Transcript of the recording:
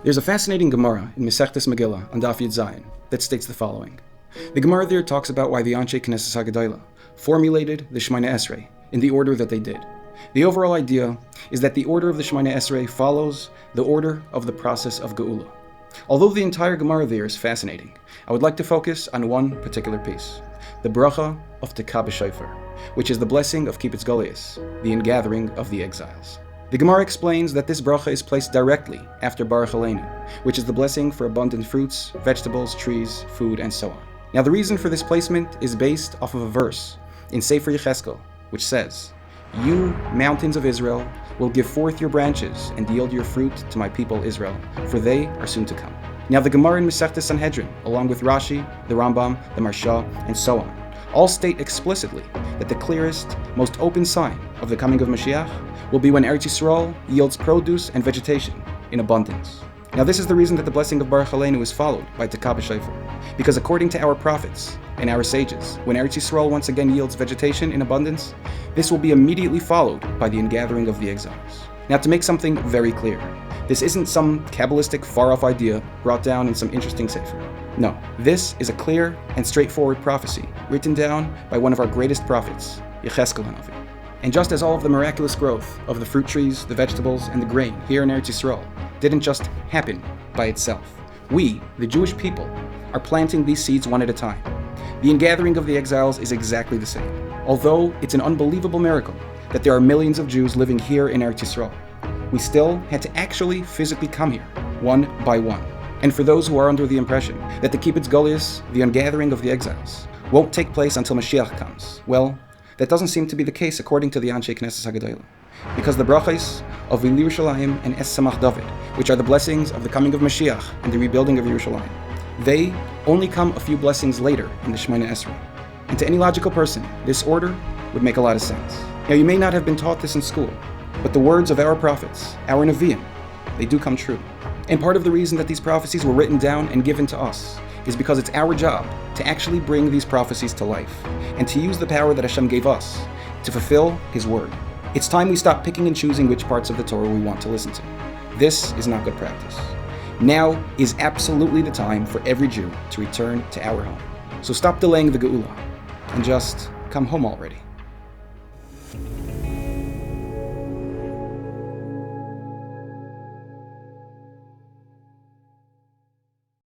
There's a fascinating Gemara in Masechtas Megillah on Daf Yud Zayin that states the following. The Gemara there talks about why the Anshe Knesset HaGedolah formulated the Shemoneh Esrei in the order that they did. The overall idea is that the order of the Shemoneh Esrei follows the order of the process of Geula. Although the entire Gemara there is fascinating, I would like to focus on one particular piece, the bracha of Tekah b'shofar, which is the blessing of Kibbutz Goliath, the ingathering of the exiles. The Gemara explains that this bracha is placed directly after Baruch Aleinu, which is the blessing for abundant fruits, vegetables, trees, food, and so on. Now the reason for this placement is based off of a verse in Sefer Yecheskel, which says, "You, mountains of Israel, will give forth your branches and yield your fruit to my people Israel, for they are soon to come." Now the Gemara in Masechtas Sanhedrin, along with Rashi, the Rambam, the Marsha, and so on, all state explicitly that the clearest, most open sign of the coming of Mashiach will be when Eretz Yisroel yields produce and vegetation in abundance. Now this is the reason that the blessing of Baruch Aleinu is followed by Tekah b'shofar, because according to our prophets and our sages, when Eretz Yisroel once again yields vegetation in abundance, this will be immediately followed by the ingathering of the exiles. Now to make something very clear, this isn't some Kabbalistic far-off idea brought down in some interesting sefer. No, this is a clear and straightforward prophecy written down by one of our greatest prophets, Yecheskel HaNavi. And just as all of the miraculous growth of the fruit trees, the vegetables, and the grain here in Eretz Yisroel didn't just happen by itself, we, the Jewish people, are planting these seeds one at a time. The ingathering of the exiles is exactly the same. Although it's an unbelievable miracle that there are millions of Jews living here in Eretz Yisroel, we still had to actually physically come here, one by one. And for those who are under the impression that the Kibbutz Goliath, the ungathering of the exiles, won't take place until Mashiach comes, well, that doesn't seem to be the case according to the Anshe Knesset HaGedolah, because the brachos of Yerushalayim and Es Samach David, which are the blessings of the coming of Mashiach and the rebuilding of Yerushalayim, they only come a few blessings later in the Shemoneh Esrei. And to any logical person, this order would make a lot of sense. Now you may not have been taught this in school, but the words of our prophets, our Nevi'im, they do come true. And part of the reason that these prophecies were written down and given to us is because it's our job to actually bring these prophecies to life and to use the power that Hashem gave us to fulfill His word. It's time we stop picking and choosing which parts of the Torah we want to listen to. This is not good practice. Now is absolutely the time for every Jew to return to our home. So stop delaying the Geula and just come home already.